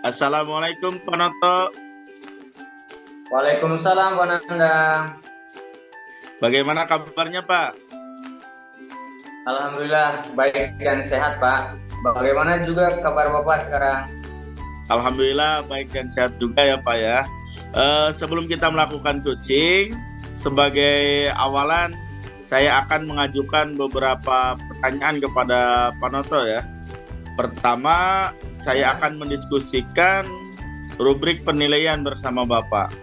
Assalamualaikum Pak Noto. Waalaikumsalam, Pak Nandang. Bagaimana kabarnya Pak? Alhamdulillah baik dan sehat, Pak. Bagaimana juga kabar Bapak sekarang? Alhamdulillah baik dan sehat juga ya Pak ya. Sebelum kita melakukan coaching, sebagai awalan saya akan mengajukan beberapa pertanyaan kepada Pak Noto ya. Pertama, saya akan mendiskusikan rubrik penilaian bersama Bapak.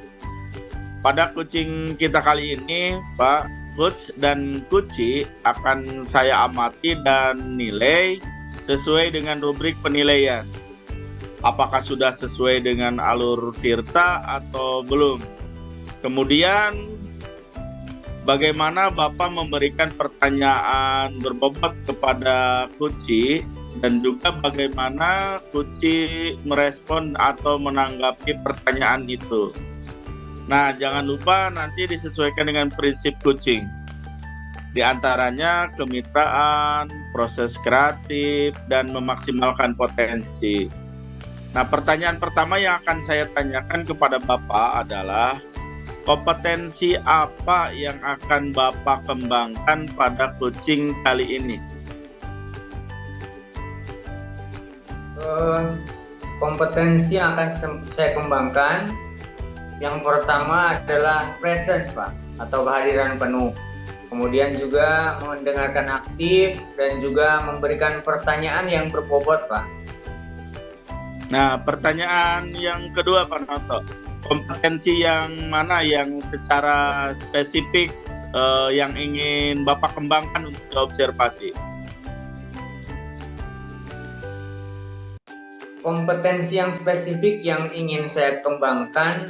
Pada coaching kita kali ini, Pak, Coach dan Kuci akan saya amati dan nilai sesuai dengan rubrik penilaian. Apakah sudah sesuai dengan alur Tirta atau belum? Kemudian, bagaimana Bapak memberikan pertanyaan berbobot kepada Kuci dan juga bagaimana Kuci merespon atau menanggapi pertanyaan itu. Nah, jangan lupa nanti disesuaikan dengan prinsip coaching. Di antaranya kemitraan, proses kreatif, dan memaksimalkan potensi. Nah, pertanyaan pertama yang akan saya tanyakan kepada Bapak adalah kompetensi apa yang akan Bapak kembangkan pada coaching kali ini? Kompetensi yang akan saya kembangkan, yang pertama adalah presence, Pak, atau kehadiran penuh. Kemudian juga mendengarkan aktif dan juga memberikan pertanyaan yang berbobot, Pak. Nah, pertanyaan yang kedua Pak Noto, kompetensi yang mana yang secara spesifik yang ingin Bapak kembangkan untuk observasi? Kompetensi yang spesifik yang ingin saya kembangkan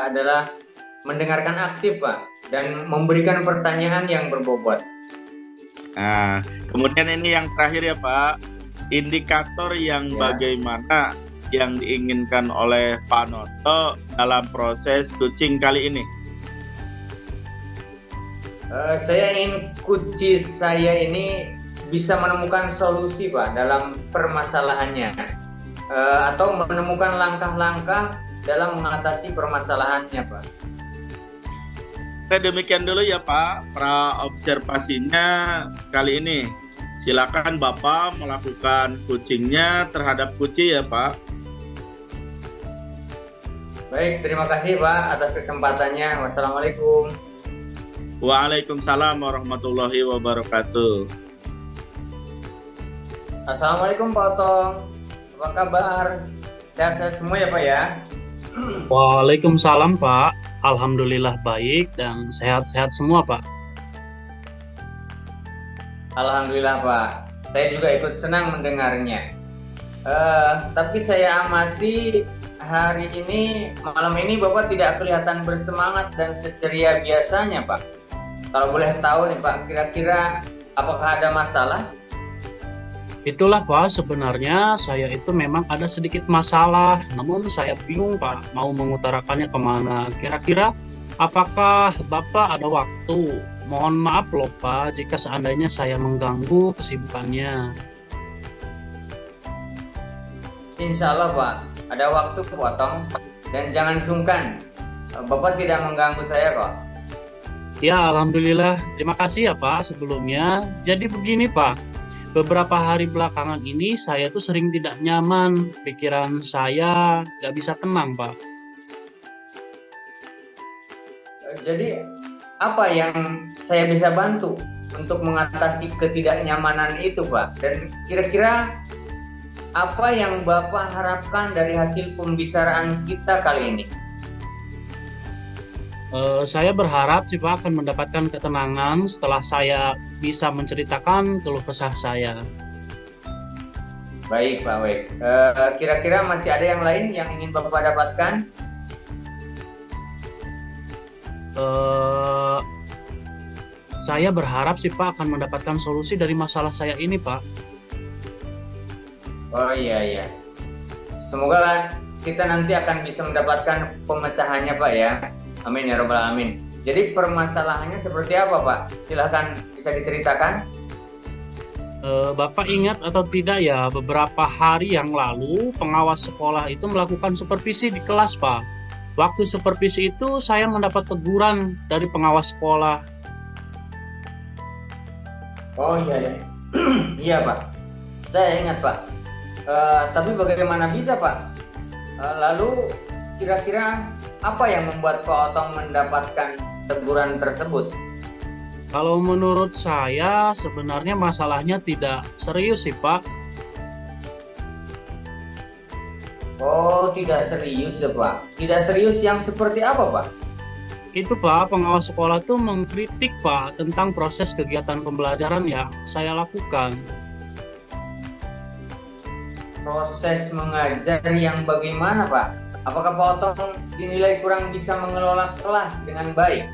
adalah mendengarkan aktif, Pak, dan memberikan pertanyaan yang berbobot. Nah, kemudian ini yang terakhir ya Pak, indikator yang bagaimana yang diinginkan oleh Pak Noto dalam proses coaching kali ini? Saya ingin coach saya ini bisa menemukan solusi, Pak, dalam permasalahannya. Atau menemukan langkah-langkah dalam mengatasi permasalahannya, Pak. Oke, demikian dulu ya Pak, observasinya kali ini. Silakan Bapak melakukan coachingnya terhadap Kuci ya Pak. Baik, terima kasih Pak atas kesempatannya. Wassalamualaikum. Waalaikumsalam warahmatullahi wabarakatuh. Assalamualaikum Pak Otong. Apa kabar? Sehat-sehat semua ya Pak ya? Waalaikumsalam Pak. Alhamdulillah baik dan sehat-sehat semua Pak. Alhamdulillah Pak. Saya juga ikut senang mendengarnya. Tapi saya amati hari ini, malam ini Bapak tidak kelihatan bersemangat dan seceria biasanya Pak. Kalau boleh tahu nih Pak, kira-kira apakah ada masalah? Itulah Pak, sebenarnya saya itu memang ada sedikit masalah, namun saya bingung Pak mau mengutarakannya kemana. Kira-kira apakah Bapak ada waktu? Mohon maaf loh Pak jika seandainya saya mengganggu kesibukannya. Insya Allah Pak, ada waktu potong dan jangan sungkan. Bapak tidak mengganggu saya kok. Ya Alhamdulillah, terima kasih ya Pak sebelumnya. Jadi begini Pak, beberapa hari belakangan ini saya tuh sering tidak nyaman, pikiran saya gak bisa tenang Pak. Jadi apa yang saya bisa bantu untuk mengatasi ketidaknyamanan itu Pak? Dan kira-kira apa yang Bapak harapkan dari hasil pembicaraan kita kali ini? Saya berharap sih Pak akan mendapatkan ketenangan setelah saya bisa menceritakan keluh kesah saya. Baik Pak, baik. Kira-kira masih ada yang lain yang ingin Bapak dapatkan? Saya berharap sih Pak akan mendapatkan solusi dari masalah saya ini Pak. Oh iya. Semoga kita nanti akan bisa mendapatkan pemecahannya Pak ya. Amin ya robbal alamin. Jadi permasalahannya seperti apa Pak? Silahkan bisa diceritakan. Bapak ingat atau tidak ya, beberapa hari yang lalu pengawas sekolah itu melakukan supervisi di kelas, Pak. Waktu supervisi itu saya mendapat teguran dari pengawas sekolah. Oh iya ya. Iya Pak, saya ingat Pak. Tapi bagaimana bisa Pak? Lalu kira-kira apa yang membuat Pak Otong mendapatkan teguran tersebut? Kalau menurut saya sebenarnya masalahnya tidak serius sih, Pak. Oh tidak serius ya Pak. Tidak serius yang seperti apa Pak? Itu Pak, pengawas sekolah tuh mengkritik Pak tentang proses kegiatan pembelajaran yang saya lakukan. Proses mengajar yang bagaimana Pak? Apakah Pak Otong dinilai kurang bisa mengelola kelas dengan baik?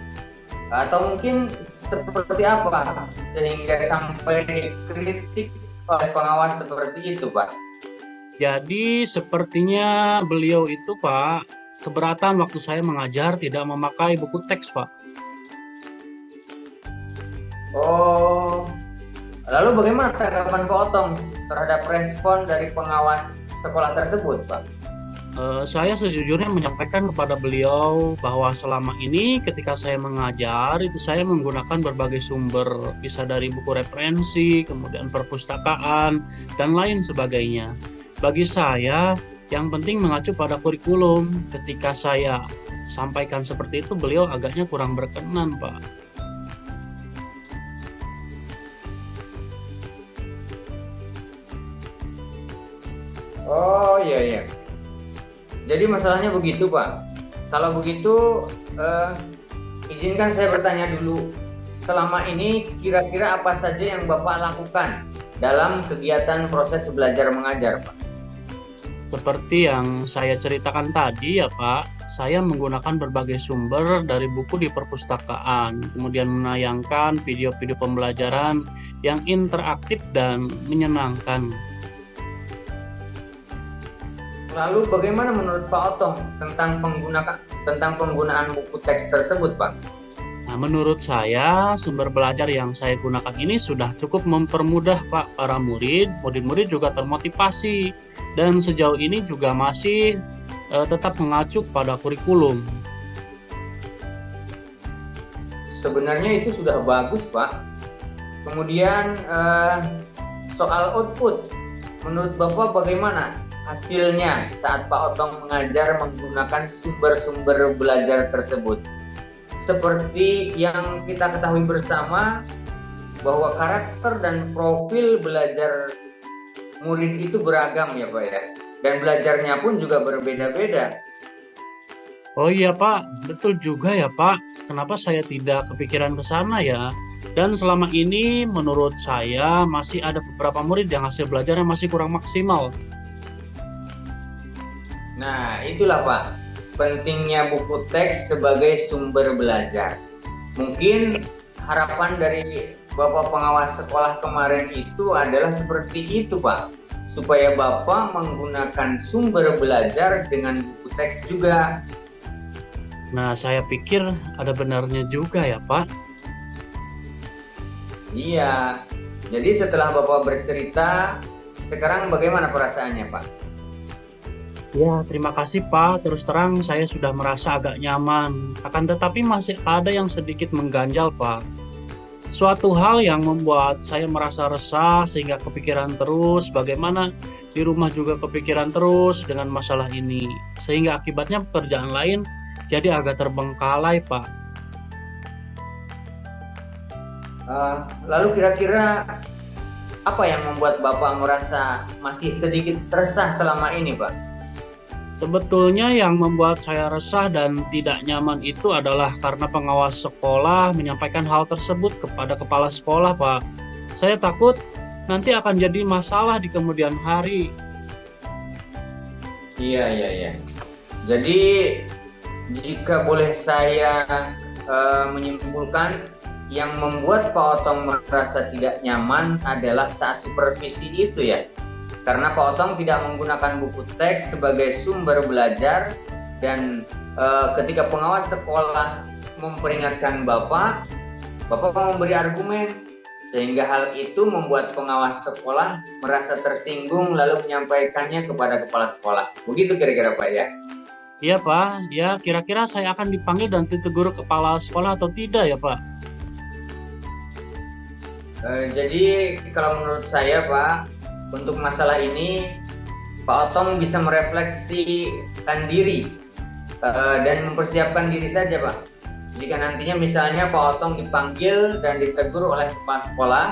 Atau mungkin seperti apa sehingga sampai kritik oleh pengawas seperti itu Pak? Jadi sepertinya beliau itu Pak keberatan waktu saya mengajar tidak memakai buku teks Pak. Oh, lalu bagaimana tanggapan Pak Otong terhadap respon dari pengawas sekolah tersebut Pak? Saya sejujurnya menyampaikan kepada beliau bahwa selama ini ketika saya mengajar itu saya menggunakan berbagai sumber, bisa dari buku referensi, kemudian perpustakaan, dan lain sebagainya. Bagi saya, yang penting mengacu pada kurikulum. Ketika saya sampaikan seperti itu, beliau agaknya kurang berkenan, Pak. Oh iya iya. Jadi masalahnya begitu Pak. Kalau begitu, izinkan saya bertanya dulu. Selama ini kira-kira apa saja yang Bapak lakukan dalam kegiatan proses belajar mengajar Pak? Seperti yang saya ceritakan tadi ya Pak, saya menggunakan berbagai sumber dari buku di perpustakaan, kemudian menayangkan video-video pembelajaran yang interaktif dan menyenangkan. Lalu bagaimana menurut Pak Otong tentang penggunaan buku teks tersebut Pak? Nah, menurut saya sumber belajar yang saya gunakan ini sudah cukup mempermudah Pak para murid. Murid-murid juga termotivasi dan sejauh ini juga masih tetap mengacu pada kurikulum. Sebenarnya itu sudah bagus Pak. Kemudian soal output, menurut Bapak bagaimana hasilnya saat Pak Otong mengajar menggunakan sumber-sumber belajar tersebut? Seperti yang kita ketahui bersama bahwa karakter dan profil belajar murid itu beragam ya Pak ya, dan belajarnya pun juga berbeda-beda. Oh iya Pak, betul juga ya Pak. Kenapa saya tidak kepikiran ke sana ya? Dan selama ini menurut saya masih ada beberapa murid yang hasil belajarnya masih kurang maksimal. Nah itulah Pak, pentingnya buku teks sebagai sumber belajar. Mungkin harapan dari Bapak pengawas sekolah kemarin itu adalah seperti itu Pak, supaya Bapak menggunakan sumber belajar dengan buku teks juga. Nah, saya pikir ada benarnya juga ya Pak. Iya, jadi setelah Bapak bercerita, sekarang bagaimana perasaannya Pak? Ya, terima kasih Pak. Terus terang saya sudah merasa agak nyaman. Akan tetapi masih ada yang sedikit mengganjal Pak. Suatu hal yang membuat saya merasa resah sehingga kepikiran terus, bagaimana di rumah juga kepikiran terus dengan masalah ini. Sehingga akibatnya pekerjaan lain jadi agak terbengkalai Pak. Lalu kira-kira apa yang membuat Bapak merasa masih sedikit resah selama ini Pak? Sebetulnya yang membuat saya resah dan tidak nyaman itu adalah karena pengawas sekolah menyampaikan hal tersebut kepada kepala sekolah, Pak. Saya takut nanti akan jadi masalah di kemudian hari. Iya. Jadi jika boleh saya menyimpulkan, yang membuat Pak Otong merasa tidak nyaman adalah saat supervisi itu ya. Karena Pak Otong tidak menggunakan buku teks sebagai sumber belajar dan ketika pengawas sekolah memperingatkan Bapak memberi argumen sehingga hal itu membuat pengawas sekolah merasa tersinggung lalu menyampaikannya kepada kepala sekolah. Begitu kira-kira Pak ya? Iya Pak, ya kira-kira saya akan dipanggil dan ditegur kepala sekolah atau tidak ya Pak? Jadi kalau menurut saya Pak, untuk masalah ini Pak Otong bisa merefleksikan diri dan mempersiapkan diri saja Pak. Jika nantinya misalnya Pak Otong dipanggil dan ditegur oleh kepala sekolah,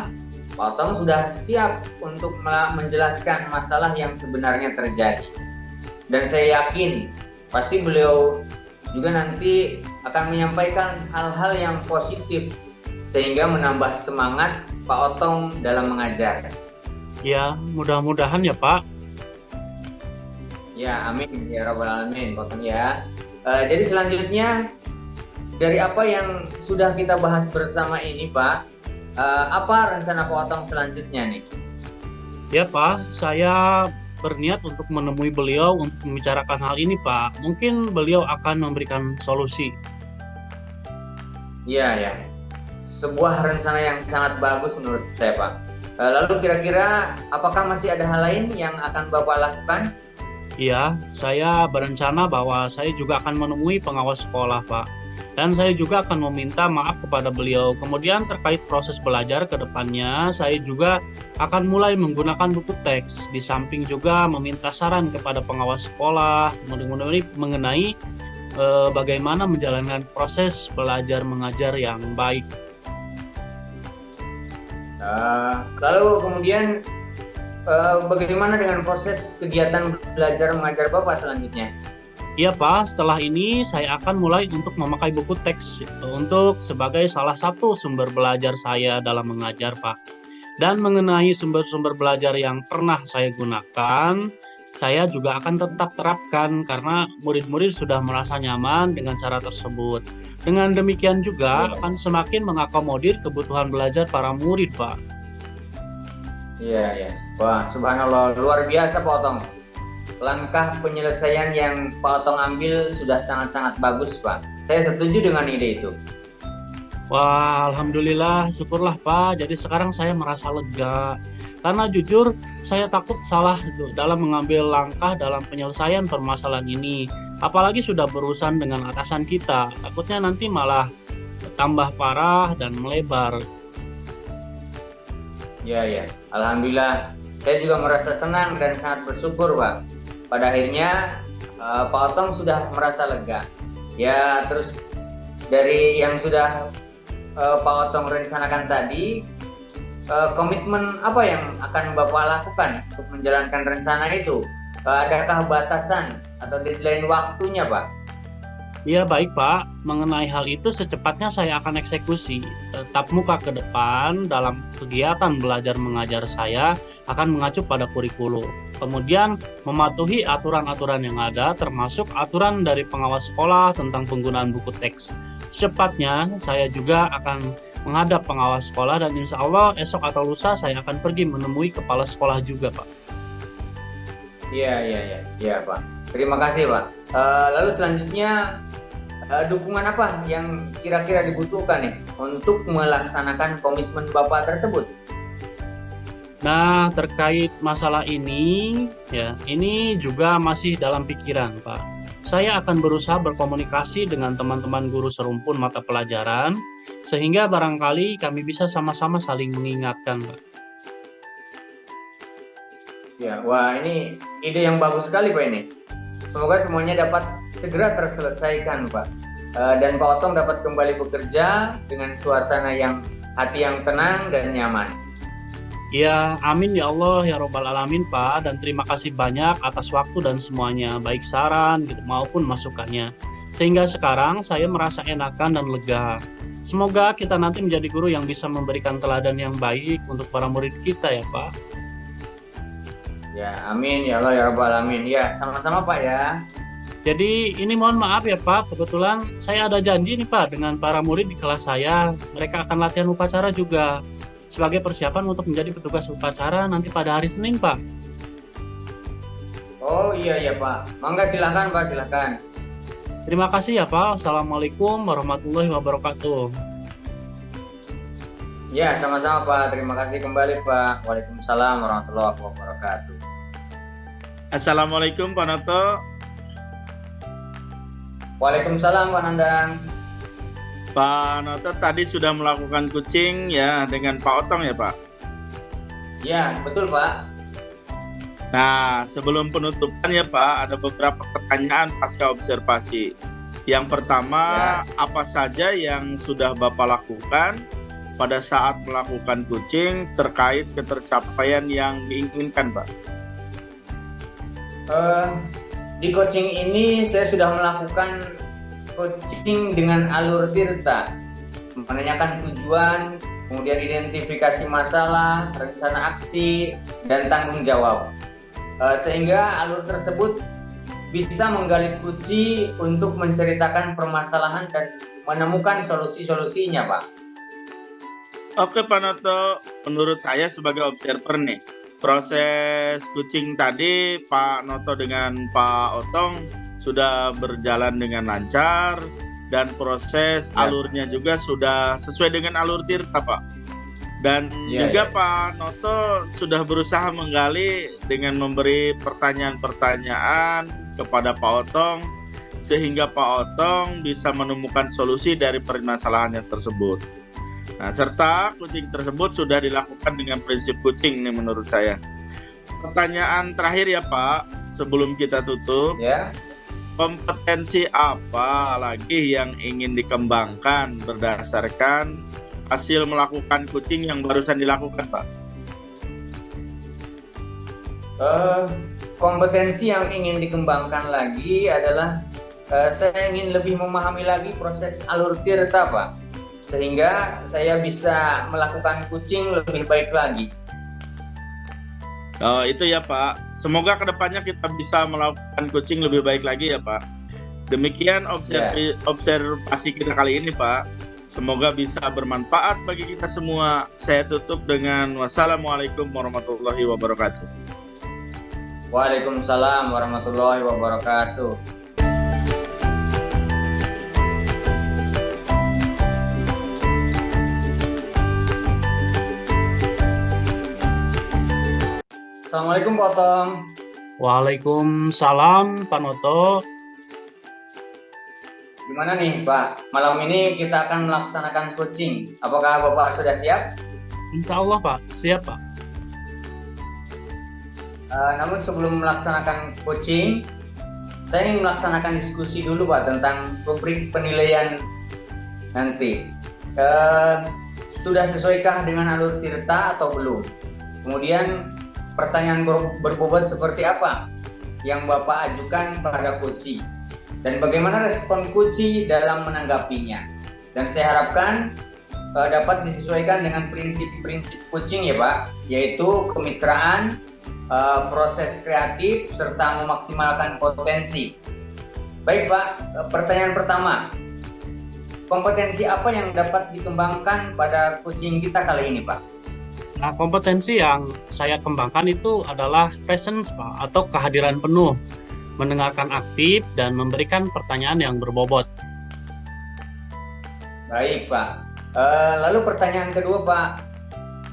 Pak Otong sudah siap untuk menjelaskan masalah yang sebenarnya terjadi. Dan saya yakin pasti beliau juga nanti akan menyampaikan hal-hal yang positif sehingga menambah semangat Pak Otong dalam mengajar. Ya, mudah-mudahan ya Pak. Ya, amin ya rabbal alamin, Pak Otong ya. Jadi selanjutnya dari apa yang sudah kita bahas bersama ini Pak, apa rencana Pak Otong selanjutnya nih? Ya Pak, saya berniat untuk menemui beliau untuk membicarakan hal ini Pak. Mungkin beliau akan memberikan solusi. Iya ya, sebuah rencana yang sangat bagus menurut saya Pak. Lalu kira-kira apakah masih ada hal lain yang akan Bapak lakukan? Iya, saya berencana bahwa saya juga akan menemui pengawas sekolah Pak. Dan saya juga akan meminta maaf kepada beliau. Kemudian terkait proses belajar ke depannya, saya juga akan mulai menggunakan buku teks. Di samping juga meminta saran kepada pengawas sekolah mengenai bagaimana menjalankan proses belajar mengajar yang baik. Lalu kemudian bagaimana dengan proses kegiatan belajar mengajar Bapak selanjutnya? Iya Pak, setelah ini saya akan mulai untuk memakai buku teks untuk sebagai salah satu sumber belajar saya dalam mengajar Pak. Dan mengenai sumber-sumber belajar yang pernah saya gunakan, saya juga akan tetap terapkan karena murid-murid sudah merasa nyaman dengan cara tersebut. Dengan demikian juga akan semakin mengakomodir kebutuhan belajar para murid Pak. Iya ya, wah subhanallah, luar biasa Pak Otong. Langkah penyelesaian yang Pak Otong ambil sudah sangat-sangat bagus Pak. Saya setuju dengan ide itu. Wah, alhamdulillah, syukurlah Pak. Jadi sekarang saya merasa lega. Karena jujur, saya takut salah dalam mengambil langkah dalam penyelesaian permasalahan ini. Apalagi sudah berurusan dengan atasan kita. Takutnya nanti malah tambah parah dan melebar. Ya, alhamdulillah. Saya juga merasa senang dan sangat bersyukur Pak. Pada akhirnya Pak Otong sudah merasa lega. Ya, terus dari yang sudah Pak Otong rencanakan tadi, komitmen apa yang akan Bapak lakukan untuk menjalankan rencana itu? Adakah batasan atau deadline waktunya Pak? Ya baik Pak, mengenai hal itu secepatnya saya akan eksekusi. Tetap muka ke depan dalam kegiatan belajar mengajar saya akan mengacu pada kurikulum. Kemudian mematuhi aturan-aturan yang ada termasuk aturan dari pengawas sekolah tentang penggunaan buku teks. Secepatnya saya juga akan menghadap pengawas sekolah dan insya Allah esok atau lusa saya akan pergi menemui kepala sekolah juga Pak. Iya Pak. Terima kasih Pak. Lalu selanjutnya dukungan apa yang kira-kira dibutuhkan nih untuk melaksanakan komitmen Bapak tersebut? Nah, terkait masalah ini, ya, ini juga masih dalam pikiran, Pak. Saya akan berusaha berkomunikasi dengan teman-teman guru serumpun mata pelajaran, sehingga barangkali kami bisa sama-sama saling mengingatkan, Pak. Ya, wah ini ide yang bagus sekali Pak ini. Semoga semuanya dapat segera terselesaikan Pak. Dan Pak Otong dapat kembali bekerja dengan suasana hati yang tenang dan nyaman. Ya, amin ya Allah ya Robbal Alamin Pak, dan terima kasih banyak atas waktu dan semuanya, baik saran gitu, maupun masukannya. Sehingga sekarang saya merasa enakan dan lega. Semoga kita nanti menjadi guru yang bisa memberikan teladan yang baik untuk para murid kita ya Pak. Ya, amin ya Allah ya Rabbal Alamin. Ya, sama-sama Pak ya. Jadi ini mohon maaf ya Pak, kebetulan saya ada janji nih Pak dengan para murid di kelas saya. Mereka akan latihan upacara juga sebagai persiapan untuk menjadi petugas upacara nanti pada hari Senin Pak. Oh iya Pak. Mangga silahkan Pak, silahkan. Terima kasih ya Pak. Assalamualaikum warahmatullahi wabarakatuh. Ya, sama-sama Pak. Terima kasih kembali Pak. Waalaikumsalam warahmatullahi wabarakatuh. Assalamualaikum Pak Noto. Waalaikumsalam Pak Nandang. Pak Noto tadi sudah melakukan coaching ya dengan Pak Otong ya Pak. Ya, betul Pak. Nah, sebelum penutupan ya Pak, ada beberapa pertanyaan pasca observasi. Yang pertama, apa saja yang sudah Bapak lakukan pada saat melakukan coaching terkait ketercapaian yang diinginkan Pak? Di coaching ini saya sudah melakukan coaching dengan alur tirta, menanyakan tujuan, kemudian identifikasi masalah, rencana aksi, dan tanggung jawab. Sehingga alur tersebut bisa menggali kunci untuk menceritakan permasalahan dan menemukan solusi-solusinya, Pak. Oke Pak Noto, menurut saya sebagai observer nih, proses coaching tadi Pak Noto dengan Pak Otong sudah berjalan dengan lancar dan proses alurnya juga sudah sesuai dengan alur tirta Pak. Dan juga Pak Noto sudah berusaha menggali dengan memberi pertanyaan-pertanyaan kepada Pak Otong sehingga Pak Otong bisa menemukan solusi dari permasalahan yang tersebut. Nah, serta coaching tersebut sudah dilakukan dengan prinsip coaching nih menurut saya. Pertanyaan terakhir ya Pak, sebelum kita tutup. Ya. Kompetensi apa lagi yang ingin dikembangkan berdasarkan hasil melakukan coaching yang barusan dilakukan Pak? Kompetensi yang ingin dikembangkan lagi adalah saya ingin lebih memahami lagi proses alur tirta Pak, sehingga saya bisa melakukan coaching lebih baik lagi. Itu ya Pak, semoga kedepannya kita bisa melakukan coaching lebih baik lagi ya Pak. Demikian observasi kita kali ini Pak. Semoga bisa bermanfaat bagi kita semua. Saya tutup dengan wassalamualaikum warahmatullahi wabarakatuh. Waalaikumsalam warahmatullahi wabarakatuh. Assalamualaikum Pak Otong. Waalaikumsalam Pak Noto. Gimana nih Pak, malam ini kita akan melaksanakan coaching. Apakah Bapak sudah siap? Insya Allah Pak, siap Pak. Namun sebelum melaksanakan coaching, saya ingin melaksanakan diskusi dulu Pak tentang rubrik penilaian nanti. Sudah sesuaikah dengan alur tirta atau belum? Kemudian pertanyaan berbobot seperti apa yang Bapak ajukan pada coaching? Dan bagaimana respon coaching dalam menanggapinya? Dan saya harapkan dapat disesuaikan dengan prinsip-prinsip coaching ya Pak, yaitu kemitraan, proses kreatif, serta memaksimalkan potensi. Baik Pak, pertanyaan pertama, kompetensi apa yang dapat dikembangkan pada coaching kita kali ini Pak? Nah, kompetensi yang saya kembangkan itu adalah presence Pak, atau kehadiran penuh, mendengarkan aktif, dan memberikan pertanyaan yang berbobot. Baik Pak. Lalu pertanyaan kedua Pak,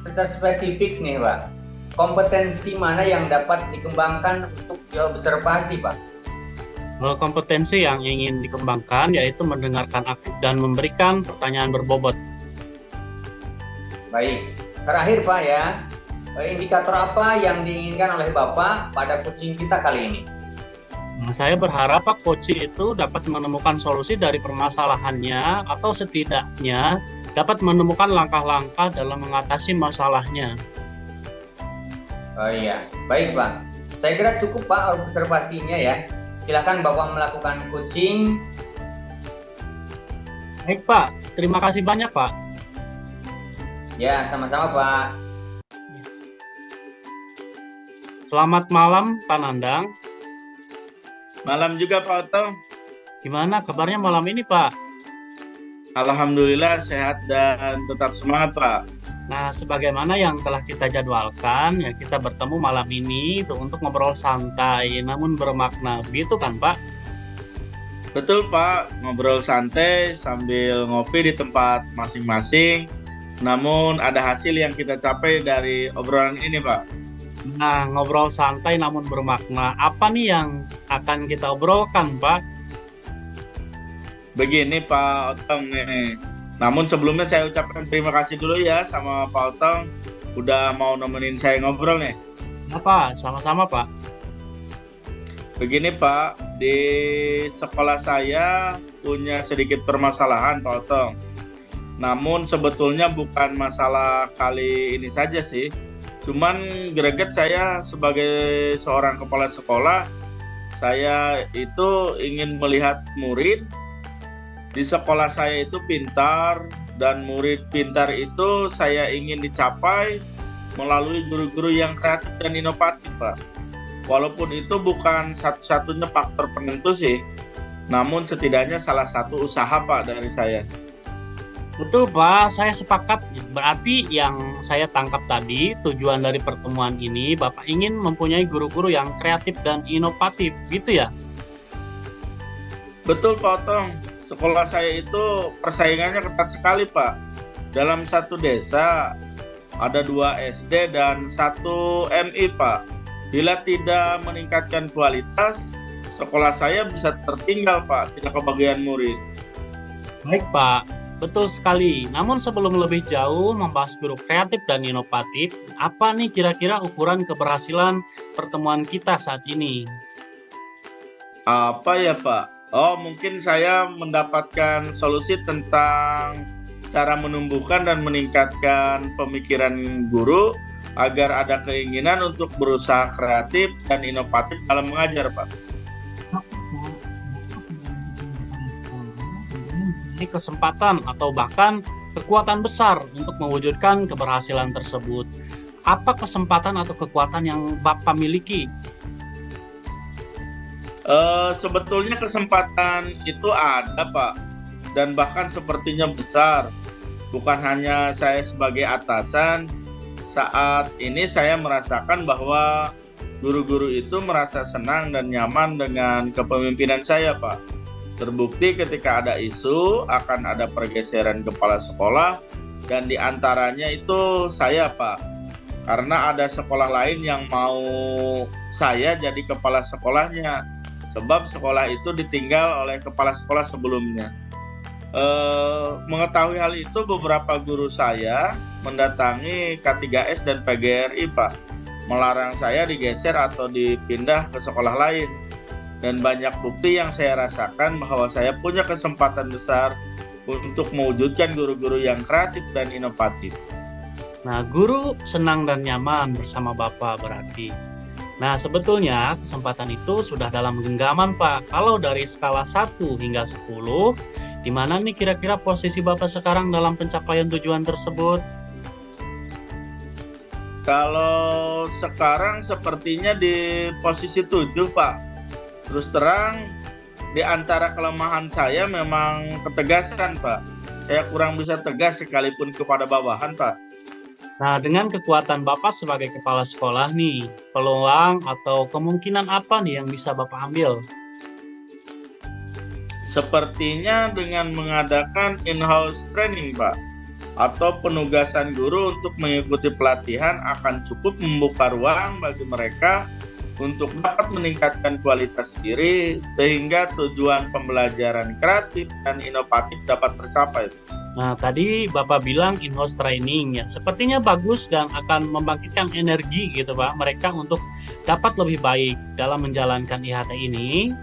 secara spesifik nih Pak, kompetensi mana yang dapat dikembangkan untuk diobservasi Pak? Kompetensi yang ingin dikembangkan yaitu mendengarkan aktif dan memberikan pertanyaan berbobot. Baik. Terakhir Pak ya, indikator apa yang diinginkan oleh Bapak pada coaching kita kali ini? Saya berharap Pak coaching itu dapat menemukan solusi dari permasalahannya atau setidaknya dapat menemukan langkah-langkah dalam mengatasi masalahnya. Oh iya, baik Pak. Saya kira cukup Pak observasinya ya. Silakan Bapak melakukan coaching. Baik Pak, terima kasih banyak Pak. Ya, sama-sama Pak. Selamat malam Pak Nandang. Malam juga Pak Otong. Gimana kabarnya malam ini Pak? Alhamdulillah sehat dan tetap semangat Pak. Nah, sebagaimana yang telah kita jadwalkan, ya kita bertemu malam ini untuk ngobrol santai namun bermakna, begitu kan Pak? Betul Pak, ngobrol santai sambil ngopi di tempat masing-masing. namun ada hasil yang kita capai dari obrolan ini, Pak. Nah, ngobrol santai namun bermakna. Apa nih yang akan kita obrolkan, Pak? Begini Pak Otong nih. Namun sebelumnya saya ucapkan terima kasih dulu ya sama Pak Otong udah mau nemenin saya ngobrol nih. Apa? Sama-sama, Pak. Begini Pak, di sekolah saya punya sedikit permasalahan Pak Otong. Namun sebetulnya bukan masalah kali ini saja sih. Cuman greget saya sebagai seorang kepala sekolah, saya itu ingin melihat murid di sekolah saya itu pintar, dan murid pintar itu saya ingin dicapai melalui guru-guru yang kreatif dan inovatif, Pak. Walaupun itu bukan satu-satunya faktor penentu sih, namun setidaknya salah satu usaha Pak dari saya. Betul, Pak. Saya sepakat. Berarti yang saya tangkap tadi, tujuan dari pertemuan ini, Bapak ingin mempunyai guru-guru yang kreatif dan inovatif, gitu ya? Betul Pak Otong, sekolah saya itu persaingannya ketat sekali Pak. Dalam satu desa ada 2 SD dan 1 MI Pak. Bila tidak meningkatkan kualitas, sekolah saya bisa tertinggal Pak, tidak kebagian murid. Baik, Pak. Betul sekali. Namun sebelum lebih jauh membahas guru kreatif dan inovatif, apa nih kira-kira ukuran keberhasilan pertemuan kita saat ini? Apa ya Pak? Oh, mungkin saya mendapatkan solusi tentang cara menumbuhkan dan meningkatkan pemikiran guru agar ada keinginan untuk berusaha kreatif dan inovatif dalam mengajar, Pak. Ini kesempatan atau bahkan kekuatan besar untuk mewujudkan keberhasilan tersebut. Apa kesempatan atau kekuatan yang Bapak miliki? Sebetulnya kesempatan itu ada, Pak, dan bahkan sepertinya besar. Bukan hanya saya sebagai atasan, saat ini saya merasakan bahwa guru-guru itu merasa senang dan nyaman dengan kepemimpinan saya, Pak. Terbukti ketika ada isu akan ada pergeseran kepala sekolah, dan diantaranya itu saya, Pak. Karena ada sekolah lain yang mau saya jadi kepala sekolahnya, sebab sekolah itu ditinggal oleh kepala sekolah sebelumnya. Mengetahui hal itu, beberapa guru saya mendatangi K3S dan PGRI, Pak, melarang saya digeser atau dipindah ke sekolah lain. Dan banyak bukti yang saya rasakan bahwa saya punya kesempatan besar untuk mewujudkan guru-guru yang kreatif dan inovatif. Nah, guru senang dan nyaman bersama Bapak berarti. Nah, sebetulnya kesempatan itu sudah dalam genggaman, Pak. Kalau dari skala 1 hingga 10, di mana nih kira-kira posisi Bapak sekarang dalam pencapaian tujuan tersebut? Kalau sekarang sepertinya di posisi 7, Pak. Terus terang, di antara kelemahan saya memang ketegasan, Pak. Saya kurang bisa tegas sekalipun kepada bawahan, Pak. Nah, dengan kekuatan Bapak sebagai kepala sekolah nih, peluang atau kemungkinan apa nih yang bisa Bapak ambil? Sepertinya dengan mengadakan in-house training, Pak, atau penugasan guru untuk mengikuti pelatihan akan cukup membuka ruang bagi mereka untuk dapat meningkatkan kualitas diri sehingga tujuan pembelajaran kreatif dan inovatif dapat tercapai. Nah, tadi Bapak bilang in-house training ya, sepertinya bagus dan akan membangkitkan energi gitu Pak, mereka untuk dapat lebih baik dalam menjalankan IHT ini.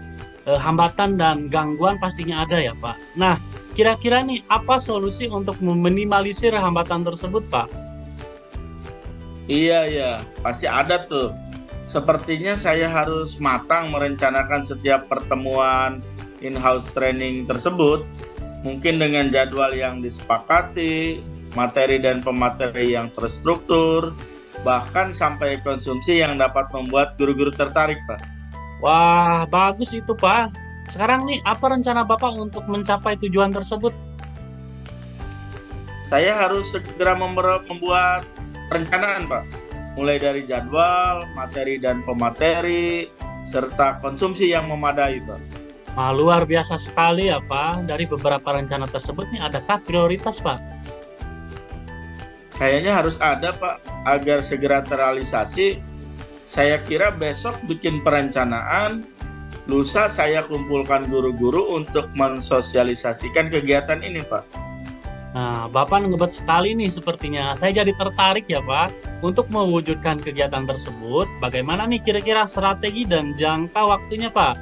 Hambatan dan gangguan pastinya ada ya Pak. Nah, kira-kira nih apa solusi untuk meminimalisir hambatan tersebut Pak? Iya, pasti ada tuh. Sepertinya saya harus matang merencanakan setiap pertemuan in-house training tersebut, mungkin dengan jadwal yang disepakati, materi dan pemateri yang terstruktur, bahkan sampai konsumsi yang dapat membuat guru-guru tertarik, Pak. Wah, bagus itu Pak. Sekarang nih, apa rencana Bapak untuk mencapai tujuan tersebut? Saya harus segera membuat perencanaan, Pak. Mulai dari jadwal, materi dan pemateri, serta konsumsi yang memadai, Pak. Nah, luar biasa sekali ya Pak. Dari beberapa rencana tersebut nih, adakah prioritas Pak? Kayaknya harus ada Pak, agar segera terrealisasi. Saya kira besok bikin perencanaan, lusa saya kumpulkan guru-guru untuk mensosialisasikan kegiatan ini Pak. Nah, Bapak ngebat sekali nih sepertinya. Saya jadi tertarik ya Pak untuk mewujudkan kegiatan tersebut. Bagaimana nih kira-kira strategi dan jangka waktunya Pak?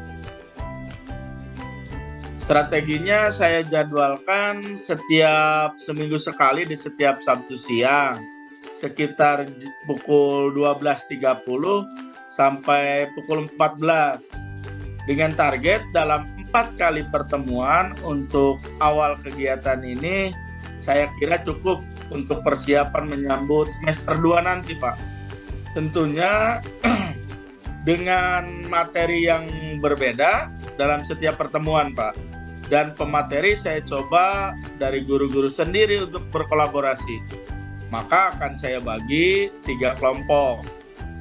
Strateginya saya jadwalkan setiap seminggu sekali di setiap Sabtu siang, sekitar pukul 12.30 sampai pukul 14. Dengan target dalam 4 kali pertemuan untuk awal kegiatan ini, saya kira cukup untuk persiapan menyambut semester 2 nanti Pak. Tentunya dengan materi yang berbeda dalam setiap pertemuan Pak. Dan pemateri saya coba dari guru-guru sendiri untuk berkolaborasi. Maka akan saya bagi 3 kelompok.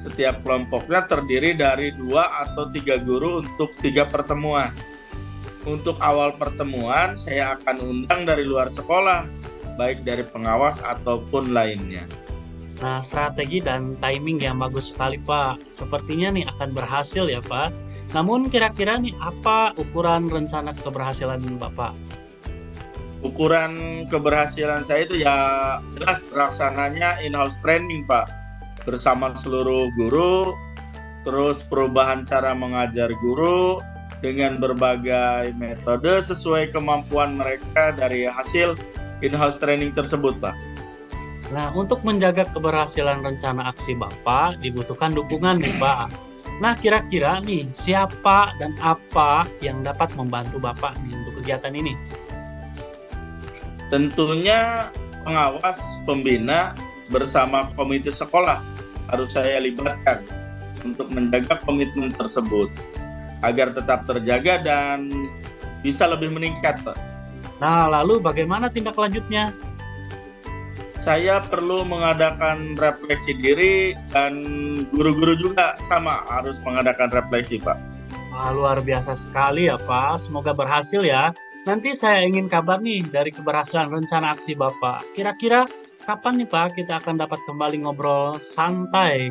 Setiap kelompoknya terdiri dari 2 atau 3 guru untuk 3 pertemuan. Untuk awal pertemuan saya akan undang dari luar sekolah, baik dari pengawas ataupun lainnya. Nah, strategi dan timing yang bagus sekali Pak. Sepertinya nih akan berhasil ya Pak. Namun kira-kira nih apa ukuran rencana keberhasilan Bapak? Ukuran keberhasilan saya itu ya jelas terlaksananya in-house training Pak. Bersama seluruh guru, terus perubahan cara mengajar guru dengan berbagai metode sesuai kemampuan mereka dari hasil in-house training tersebut Pak. Nah, untuk menjaga keberhasilan rencana aksi Bapak dibutuhkan dukungan nih Pak. Nah, kira-kira nih siapa dan apa yang dapat membantu Bapak nih untuk kegiatan ini? Tentunya pengawas, pembina bersama komite sekolah harus saya libatkan untuk menjaga komitmen tersebut agar tetap terjaga dan bisa lebih meningkat Pak. Nah, lalu bagaimana tindak lanjutnya? Saya perlu mengadakan refleksi diri dan guru-guru juga sama harus mengadakan refleksi Pak. Wah, luar biasa sekali ya Pak, semoga berhasil ya. Nanti saya ingin kabar nih dari keberhasilan rencana aksi Bapak. Kira-kira kapan nih Pak kita akan dapat kembali ngobrol santai?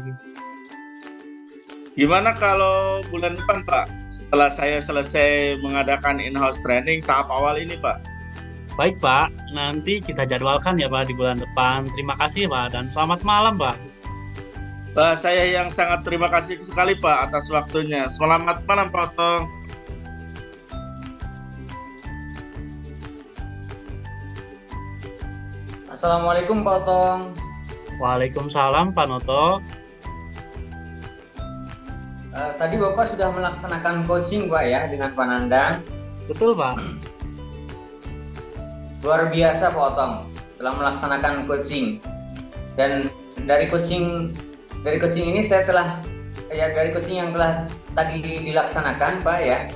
Gimana kalau bulan depan Pak? Setelah saya selesai mengadakan in-house training tahap awal ini Pak. Baik Pak, nanti kita jadwalkan ya Pak di bulan depan. Terima kasih Pak dan selamat malam Pak. Saya yang sangat terima kasih sekali Pak atas waktunya. Selamat malam Pak Otong. Assalamualaikum Pak Otong. Waalaikumsalam Pak Noto. Tadi Bapak sudah melaksanakan coaching Pak ya dengan Pak Nandang. Betul Pak. Luar biasa Pak Otong telah melaksanakan coaching. Dan dari coaching ini saya telah dari coaching yang telah tadi dilaksanakan Pak ya.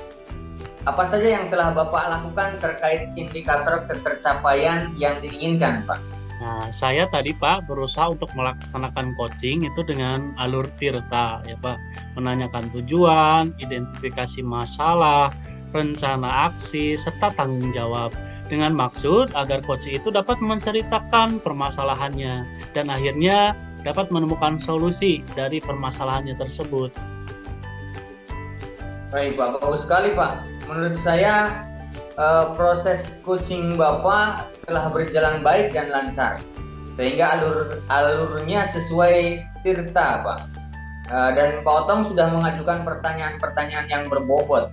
Apa saja yang telah Bapak lakukan terkait indikator ketercapaian yang diinginkan Pak? Nah, saya tadi Pak berusaha untuk melaksanakan coaching itu dengan alur tirta ya Pak. Menanyakan tujuan, identifikasi masalah, rencana aksi, serta tanggung jawab. Dengan maksud agar coach itu dapat menceritakan permasalahannya dan akhirnya dapat menemukan solusi dari permasalahannya tersebut. Baik Pak, bagus sekali Pak. Menurut saya proses coaching Bapak telah berjalan baik dan lancar, sehingga alurnya sesuai tirta Pak. Dan Pak Otong sudah mengajukan pertanyaan-pertanyaan yang berbobot,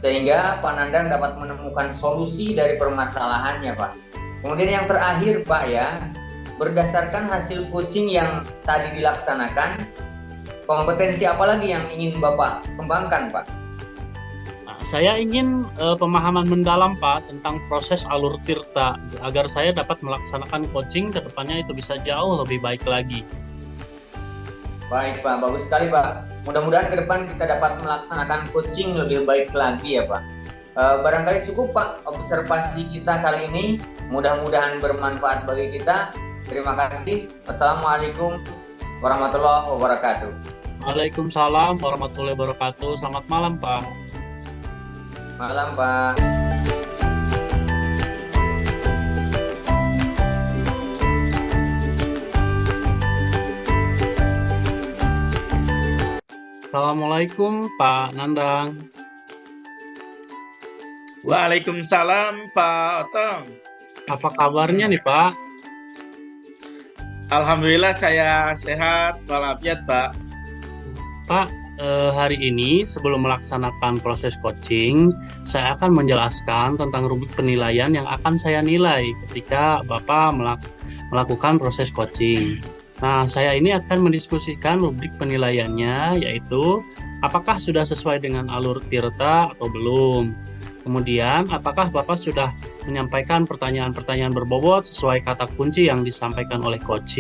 sehingga Pak Nandang dapat menemukan solusi dari permasalahannya Pak. Kemudian yang terakhir Pak ya, berdasarkan hasil coaching yang tadi dilaksanakan, kompetensi apa lagi yang ingin Bapak kembangkan Pak? Nah, saya ingin pemahaman mendalam Pak tentang proses alur tirta agar saya dapat melaksanakan coaching ke depannya itu bisa jauh lebih baik lagi. Baik Pak, bagus sekali Pak. Mudah-mudahan ke depan kita dapat melaksanakan coaching lebih baik lagi ya Pak. Barangkali cukup Pak observasi kita kali ini. Mudah-mudahan bermanfaat bagi kita. Terima kasih. Wassalamualaikum warahmatullahi wabarakatuh. Waalaikumsalam warahmatullahi wabarakatuh. Selamat malam Pak. Malam Pak. Assalamualaikum Pak Nandang. Waalaikumsalam Pak Otong. Apa kabarnya nih Pak? Alhamdulillah saya sehat walafiat Pak. Pak, hari ini sebelum melaksanakan proses coaching, saya akan menjelaskan tentang rubrik penilaian yang akan saya nilai ketika Bapak melakukan proses coaching. Nah, saya ini akan mendiskusikan rubrik penilaiannya, yaitu apakah sudah sesuai dengan alur Tirta atau belum. Kemudian, apakah Bapak sudah menyampaikan pertanyaan-pertanyaan berbobot sesuai kata kunci yang disampaikan oleh coach?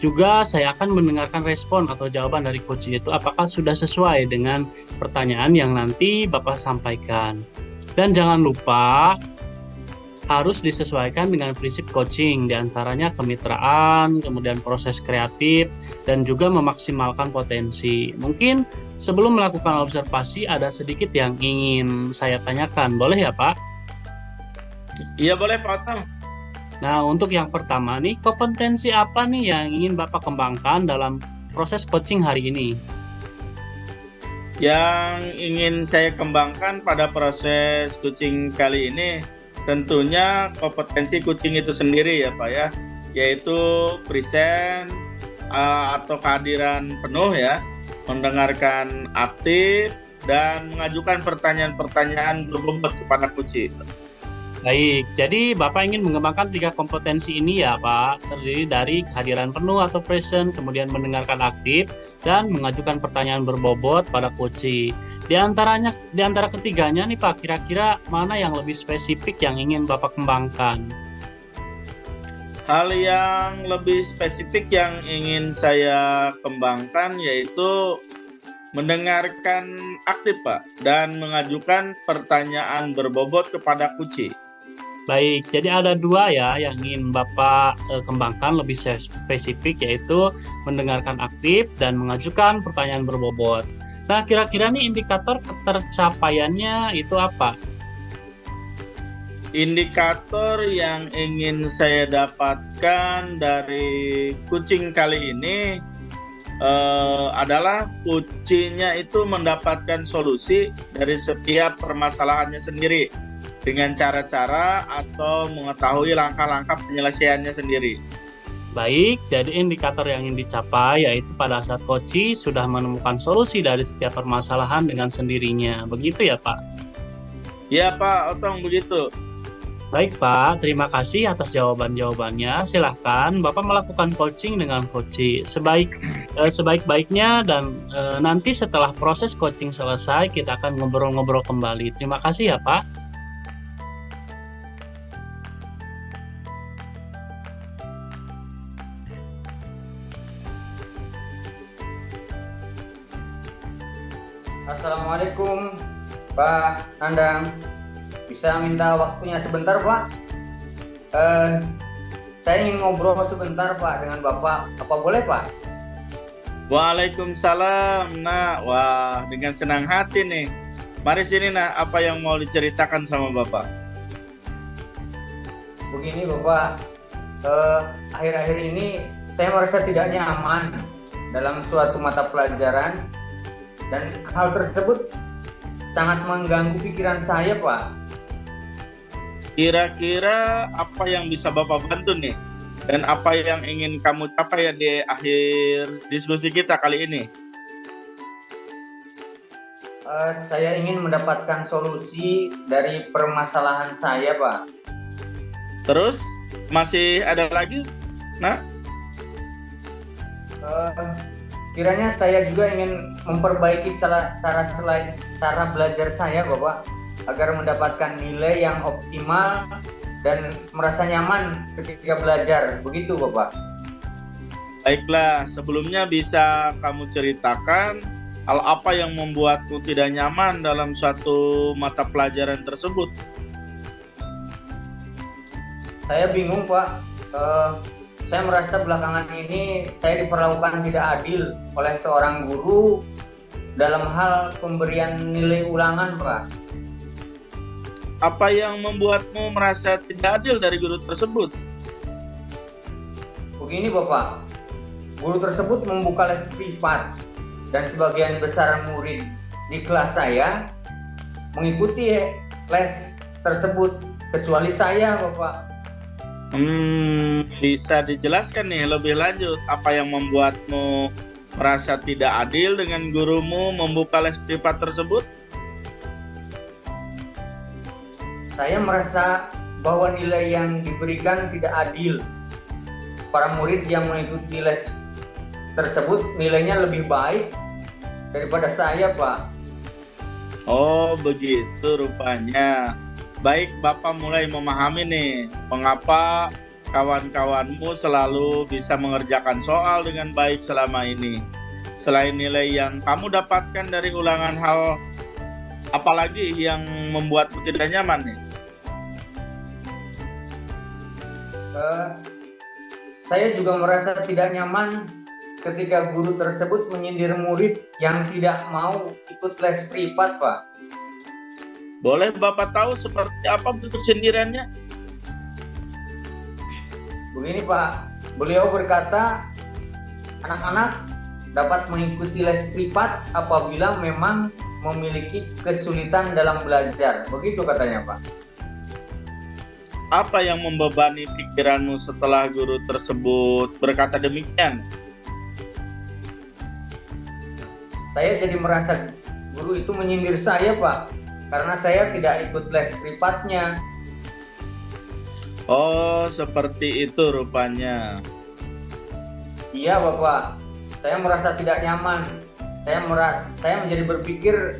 Juga saya akan mendengarkan respon atau jawaban dari coach itu apakah sudah sesuai dengan pertanyaan yang nanti Bapak sampaikan. Dan jangan lupa harus disesuaikan dengan prinsip coaching, diantaranya kemitraan, kemudian proses kreatif, dan juga memaksimalkan potensi. Mungkin sebelum melakukan observasi ada sedikit yang ingin saya tanyakan, boleh ya Pak? Iya boleh Pak Otong. Nah, untuk yang pertama nih, kompetensi apa nih yang ingin Bapak kembangkan dalam proses coaching hari ini? Yang ingin saya kembangkan pada proses coaching kali ini tentunya kompetensi coaching itu sendiri ya Pak ya, yaitu present atau kehadiran penuh ya, mendengarkan aktif dan mengajukan pertanyaan-pertanyaan berbobot kepada coach. Baik, jadi Bapak ingin mengembangkan 3 kompetensi ini ya Pak, terdiri dari kehadiran penuh atau present, kemudian mendengarkan aktif, dan mengajukan pertanyaan berbobot pada coach. Di antara ketiganya nih Pak, kira-kira mana yang lebih spesifik yang ingin Bapak kembangkan? Hal yang lebih spesifik yang ingin saya kembangkan yaitu mendengarkan aktif Pak, dan mengajukan pertanyaan berbobot kepada coach. Baik, jadi ada 2 ya yang ingin Bapak kembangkan lebih spesifik, yaitu mendengarkan aktif dan mengajukan pertanyaan berbobot. Nah, kira-kira nih indikator ketercapaiannya itu apa? Indikator yang ingin saya dapatkan dari coaching kali ini adalah coachnya itu mendapatkan solusi dari setiap permasalahannya sendiri dengan cara-cara atau mengetahui langkah-langkah penyelesaiannya sendiri. Baik, jadi indikator yang ingin dicapai yaitu pada saat coach sudah menemukan solusi dari setiap permasalahan dengan sendirinya. Begitu ya Pak? Ya Pak Otong, begitu. Baik Pak, terima kasih atas jawaban-jawabannya. Silahkan Bapak melakukan coaching dengan coach sebaik-baiknya, dan nanti setelah proses coaching selesai kita akan ngobrol-ngobrol kembali. Terima kasih ya Pak. Assalamualaikum Pak Nandang. Bisa minta waktunya sebentar Pak? Saya ingin ngobrol sebentar Pak dengan Bapak. Apa boleh Pak? Waalaikumsalam Nak. Wah, dengan senang hati nih. Mari sini Nak, apa yang mau diceritakan sama Bapak? Begini Bapak, akhir-akhir ini saya merasa tidak nyaman dalam suatu mata pelajaran, dan hal tersebut sangat mengganggu pikiran saya Pak. Kira-kira apa yang bisa Bapak bantu nih? Dan apa yang ingin kamu capai di akhir diskusi kita kali ini? Saya ingin mendapatkan solusi dari permasalahan saya Pak. Terus, masih ada lagi, Nak? Kiranya saya juga ingin memperbaiki cara belajar saya Bapak, agar mendapatkan nilai yang optimal dan merasa nyaman ketika belajar. Begitu Bapak. Baiklah, sebelumnya bisa kamu ceritakan hal apa yang membuatmu tidak nyaman dalam suatu mata pelajaran tersebut? Saya bingung Pak. Saya merasa belakangan ini saya diperlakukan tidak adil oleh seorang guru dalam hal pemberian nilai ulangan Pak. Apa yang membuatmu merasa tidak adil dari guru tersebut? Begini Bapak, guru tersebut membuka les privat dan sebagian besar murid di kelas saya mengikuti les tersebut, kecuali saya, Bapak. Bisa dijelaskan nih lebih lanjut apa yang membuatmu merasa tidak adil dengan gurumu membuka les privat tersebut? Saya merasa bahwa nilai yang diberikan tidak adil. Para murid yang mengikuti les tersebut nilainya lebih baik daripada saya, Pak. Oh, begitu rupanya. Baik, Bapak mulai memahami nih mengapa kawan-kawanmu selalu bisa mengerjakan soal dengan baik selama ini. Selain nilai yang kamu dapatkan dari ulangan, hal apalagi yang membuatmu tidak nyaman nih? Saya juga merasa tidak nyaman ketika guru tersebut menyindir murid yang tidak mau ikut les privat, Pak. Boleh Bapak tahu seperti apa bentuk sindirannya? Begini, Pak, beliau berkata anak-anak dapat mengikuti les privat apabila memang memiliki kesulitan dalam belajar. Begitu katanya, Pak. Apa yang membebani pikiranmu setelah guru tersebut berkata demikian? Saya jadi merasa guru itu menyindir saya, Pak, karena saya tidak ikut les privatnya. Oh, seperti itu rupanya. Iya, Bapak. Saya merasa tidak nyaman. Saya menjadi berpikir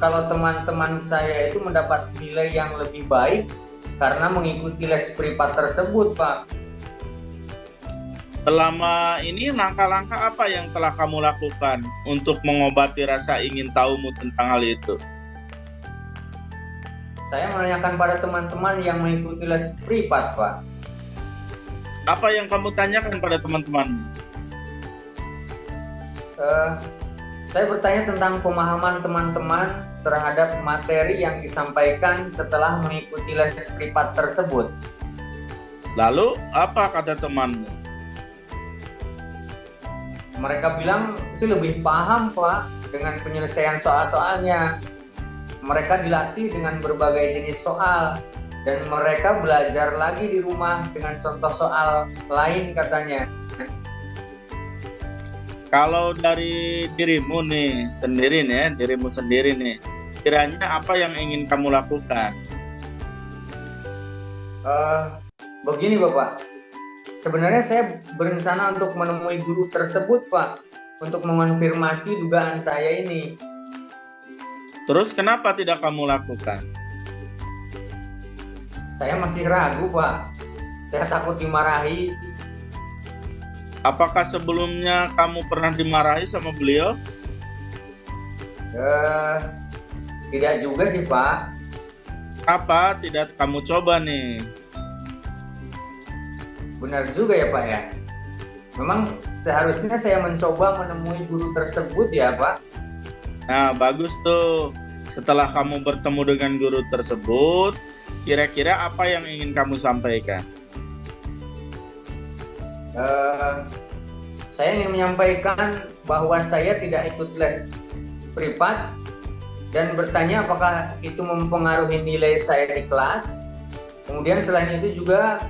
kalau teman-teman saya itu mendapat nilai yang lebih baik karena mengikuti les privat tersebut, Pak. Selama ini langkah-langkah apa yang telah kamu lakukan untuk mengobati rasa ingin tahumu tentang hal itu? Saya menanyakan pada teman-teman yang mengikuti les privat, Pak. Apa yang kamu tanyakan pada teman-teman? Saya bertanya tentang pemahaman teman-teman terhadap materi yang disampaikan setelah mengikuti les privat tersebut. Lalu, apa kata temanmu? Mereka bilang sih lebih paham, Pak, dengan penyelesaian soal-soalnya. Mereka dilatih dengan berbagai jenis soal dan mereka belajar lagi di rumah dengan contoh soal lain, katanya. Kalau dari dirimu sendiri nih, kiranya apa yang ingin kamu lakukan? Begini, Bapak. Sebenarnya saya berencana untuk menemui guru tersebut, Pak, untuk mengonfirmasi dugaan saya ini. Terus kenapa tidak kamu lakukan? Saya masih ragu, Pak. Saya takut dimarahi. Apakah sebelumnya kamu pernah dimarahi sama beliau? Tidak juga sih, Pak. Apa tidak kamu coba nih? Benar juga ya, Pak ya. Memang seharusnya saya mencoba menemui guru tersebut ya, Pak. Nah, bagus tuh. Setelah kamu bertemu dengan guru tersebut, kira-kira apa yang ingin kamu sampaikan? Saya ingin menyampaikan bahwa saya tidak ikut les privat dan bertanya apakah itu mempengaruhi nilai saya di kelas. Kemudian selain itu juga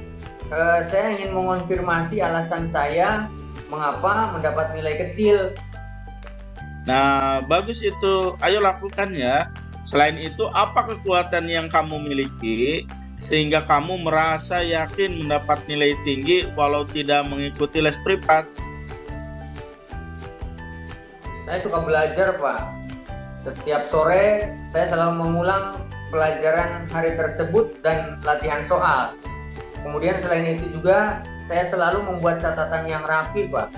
saya ingin mengonfirmasi alasan saya mengapa mendapat nilai kecil. Nah, bagus itu. Ayo lakukan ya. Selain itu, apa kekuatan yang kamu miliki sehingga kamu merasa yakin mendapat nilai tinggi walau tidak mengikuti les privat? Saya suka belajar, Pak. Setiap sore saya selalu mengulang pelajaran hari tersebut dan latihan soal. Kemudian selain itu juga saya selalu membuat catatan yang rapi, Pak.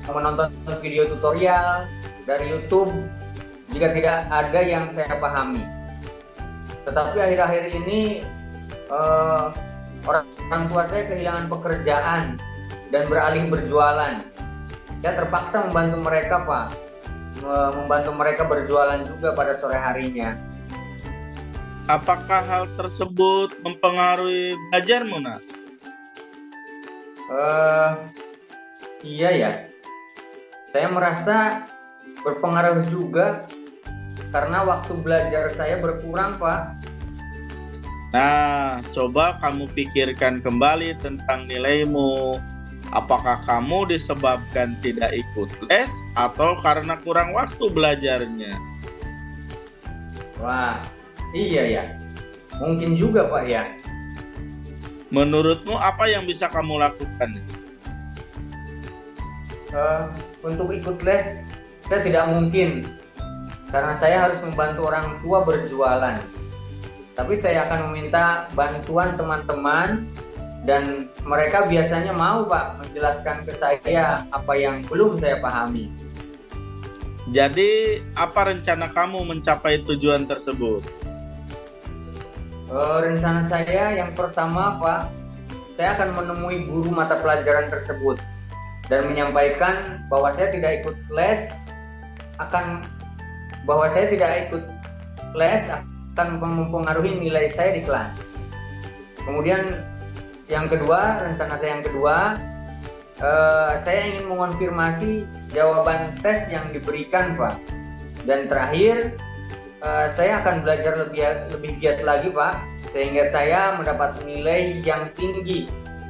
Menonton video tutorial dari YouTube jika tidak ada yang saya pahami. Tetapi akhir-akhir ini orang tua saya kehilangan pekerjaan dan beralih berjualan. Saya terpaksa membantu mereka, Pak. Membantu mereka berjualan juga pada sore harinya. Apakah hal tersebut mempengaruhi belajarmu, Nak? Iya ya. Saya merasa berpengaruh juga karena waktu belajar saya berkurang, Pak. Nah, coba kamu pikirkan kembali tentang nilaimu. Apakah kamu disebabkan tidak ikut les atau karena kurang waktu belajarnya? Wah, iya ya. Mungkin juga, Pak ya. Menurutmu apa yang bisa kamu lakukan? Untuk ikut les, saya tidak mungkin. Karena saya harus membantu orang tua berjualan. Tapi saya akan meminta bantuan teman-teman dan mereka biasanya mau, Pak, menjelaskan ke saya apa yang belum saya pahami. Jadi, apa rencana kamu mencapai tujuan tersebut? Rencana saya yang pertama, Pak, saya akan menemui guru mata pelajaran tersebut dan menyampaikan bahwa saya tidak ikut les akan mempengaruhi nilai saya di kelas. Kemudian rencana saya yang kedua, saya ingin mengonfirmasi jawaban tes yang diberikan, Pak. Dan terakhir, saya akan belajar lebih giat lagi, Pak, sehingga saya mendapat nilai yang tinggi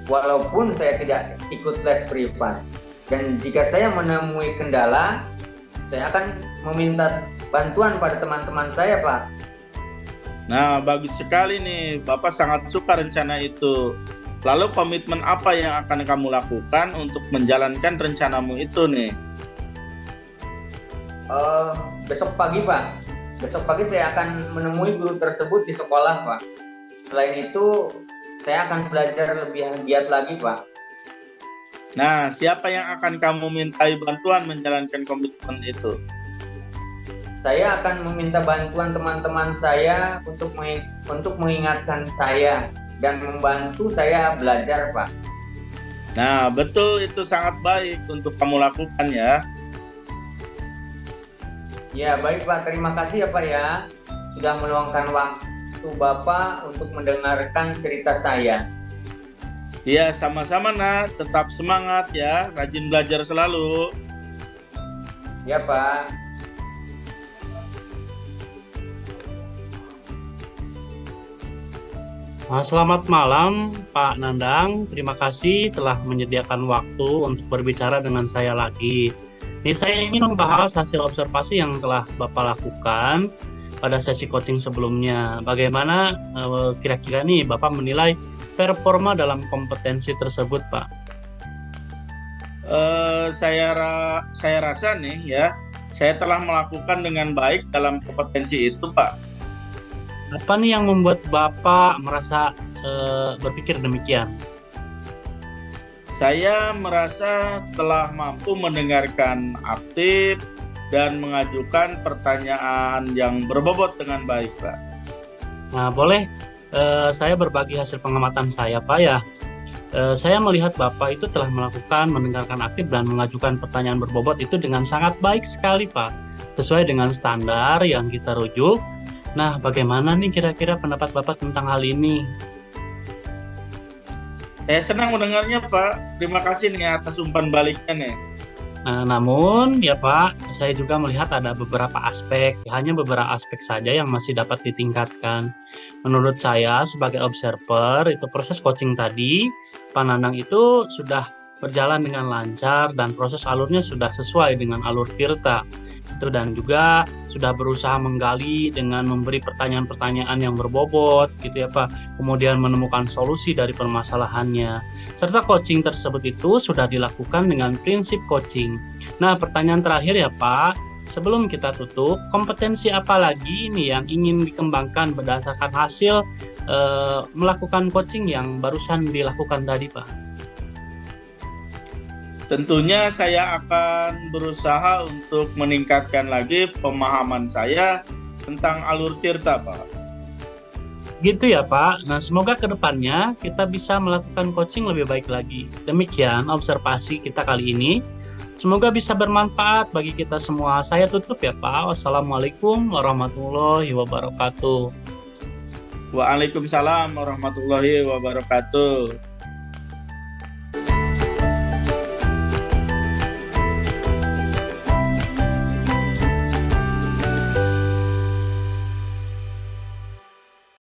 walaupun saya tidak ikut les privat. Dan jika saya menemui kendala, saya akan meminta bantuan pada teman-teman saya, Pak. Nah, bagus sekali nih. Bapak sangat suka rencana itu. Lalu komitmen apa yang akan kamu lakukan untuk menjalankan rencanamu itu nih? Besok pagi, Pak. Besok pagi saya akan menemui guru tersebut di sekolah, Pak. Selain itu, saya akan belajar lebih giat lagi, Pak. Nah, siapa yang akan kamu mintai bantuan menjalankan komitmen itu? Saya akan meminta bantuan teman-teman saya untuk mengingatkan saya dan membantu saya belajar, Pak. Nah, betul, itu sangat baik untuk kamu lakukan ya. Ya, baik, Pak. Terima kasih ya, Pak ya. Sudah meluangkan waktu Bapak untuk mendengarkan cerita saya. Ya, sama-sama nak. Tetap semangat ya. Rajin belajar selalu. Ya, Pak. Selamat malam Pak Nandang, terima kasih telah menyediakan waktu untuk berbicara dengan saya lagi. Ini saya ingin membahas hasil observasi yang telah Bapak lakukan pada sesi coaching sebelumnya. Bagaimana kira-kira nih Bapak menilai performa dalam kompetensi tersebut, Pak? Saya rasa nih ya, saya telah melakukan dengan baik dalam kompetensi itu, Pak. Apa nih yang membuat Bapak merasa berpikir demikian? Saya merasa telah mampu mendengarkan aktif dan mengajukan pertanyaan yang berbobot dengan baik, Pak. Nah, boleh saya berbagi hasil pengamatan saya, Pak ya. Saya melihat Bapak itu telah melakukan mendengarkan aktif dan mengajukan pertanyaan berbobot itu dengan sangat baik sekali, Pak. Sesuai dengan standar yang kita rujuk. Nah, bagaimana nih kira-kira pendapat Bapak tentang hal ini? Saya senang mendengarnya, Pak. Terima kasih nih atas umpan baliknya nih. Nah, namun ya Pak, saya juga melihat ada beberapa aspek, hanya beberapa aspek saja yang masih dapat ditingkatkan. Menurut saya sebagai observer, itu proses coaching tadi, Pak Nandang itu sudah berjalan dengan lancar dan proses alurnya sudah sesuai dengan alur Tirta. Dan juga sudah berusaha menggali dengan memberi pertanyaan-pertanyaan yang berbobot gitu ya Pak, kemudian menemukan solusi dari permasalahannya, serta coaching tersebut itu sudah dilakukan dengan prinsip coaching. Nah, pertanyaan terakhir ya Pak, sebelum kita tutup, kompetensi apa lagi ini yang ingin dikembangkan berdasarkan hasil melakukan coaching yang barusan dilakukan tadi, Pak? Tentunya saya akan berusaha untuk meningkatkan lagi pemahaman saya tentang alur Tirta, Pak. Gitu ya Pak. Nah, semoga kedepannya kita bisa melakukan coaching lebih baik lagi. Demikian observasi kita kali ini. Semoga bisa bermanfaat bagi kita semua. Saya tutup ya Pak. Wassalamualaikum warahmatullahi wabarakatuh. Waalaikumsalam warahmatullahi wabarakatuh.